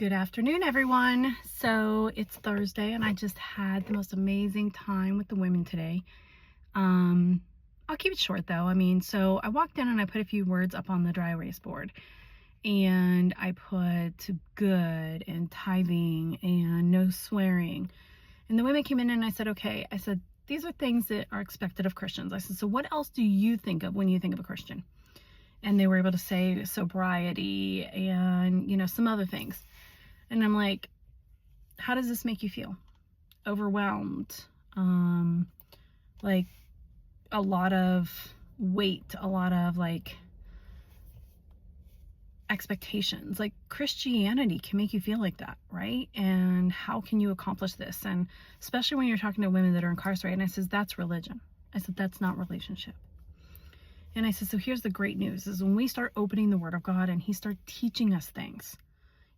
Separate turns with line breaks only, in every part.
Good afternoon, everyone. So it's Thursday and I just had the most amazing time with the women today. I'll keep it short though. So I walked in and I put a few words up on the dry erase board, and I put good and tithing and no swearing. And the women came in and I said, okay, I said, these are things that are expected of Christians. I said, so what else do you think of when you think of a Christian? And they were able to say sobriety and, some other things. And I'm like, how does this make you feel? Overwhelmed, like a lot of weight, a lot of like expectations. Like Christianity can make you feel like that, right? And how can you accomplish this? And especially when you're talking to women that are incarcerated. And I says, that's religion. I said, that's not relationship. And I said, so here's the great news is when we start opening the Word of God and He starts teaching us things,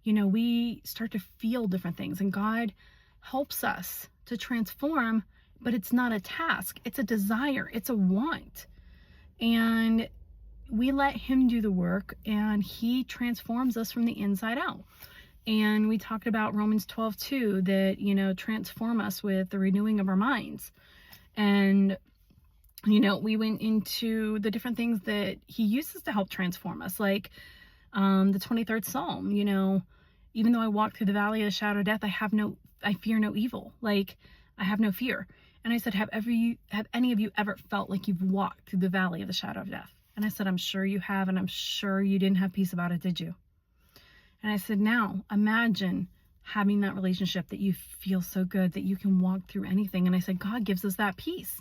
we start to feel different things, and God helps us to transform, but it's not a task. It's a desire. It's a want. And we let Him do the work, and He transforms us from the inside out. And we talked about Romans 12:2, that, transform us with the renewing of our minds. And we went into the different things that He uses to help transform us, like the 23rd Psalm, even though I walk through the valley of the shadow of death, I fear no evil. Like, I have no fear. And I said, have any of you ever felt like you've walked through the valley of the shadow of death? And I said, I'm sure you have, and I'm sure you didn't have peace about it, did you? And I said, now imagine having that relationship that you feel so good that you can walk through anything. And I said, God gives us that peace.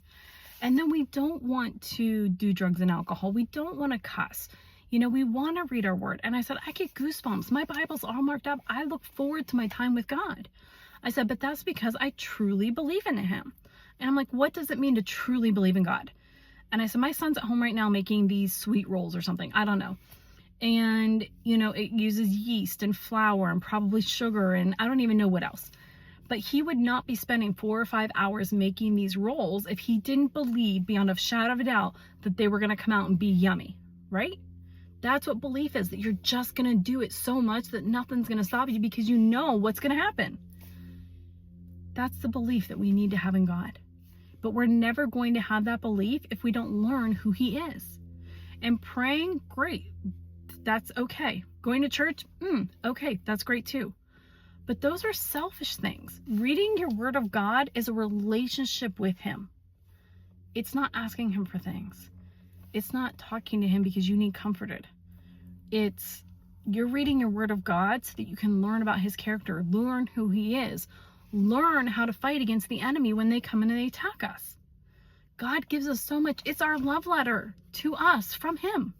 And then we don't want to do drugs and alcohol. We don't want to cuss. We want to read our word. And I said, I get goosebumps. My Bible's all marked up. I look forward to my time with God. I said, but that's because I truly believe in Him. And I'm like, what does it mean to truly believe in God? And I said, my son's at home right now making these sweet rolls or something. I don't know. And, it uses yeast and flour and probably sugar and I don't even know what else. But he would not be spending 4 or 5 hours making these rolls if he didn't believe beyond a shadow of a doubt that they were going to come out and be yummy, right? That's what belief is, that you're just going to do it so much that nothing's going to stop you because you know what's going to happen. That's the belief that we need to have in God. But we're never going to have that belief if we don't learn who He is. And praying, great. That's okay. Going to church, okay, that's great too. But those are selfish things. Reading your Word of God is a relationship with Him. It's not asking Him for things. It's not talking to Him because you need comforted. It's you're reading your Word of God so that you can learn about His character, learn who He is, learn how to fight against the enemy when they come in and they attack us. God gives us so much. It's our love letter to us from Him.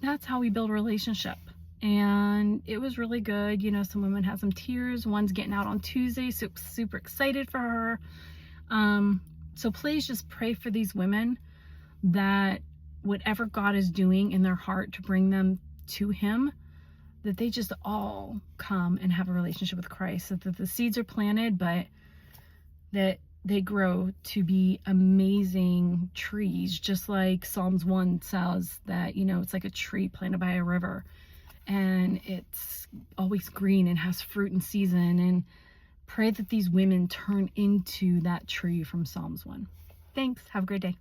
That's how we build a relationship. And it was really good. Some women had some tears. One's getting out on Tuesday, so super excited for her. So please just pray for these women that whatever God is doing in their heart to bring them to Him, that they just all come and have a relationship with Christ, that the seeds are planted, but that they grow to be amazing trees, just like Psalms 1 says that, it's like a tree planted by a river, and it's always green and has fruit in season. And pray that these women turn into that tree from Psalms 1. Thanks. Have a great day.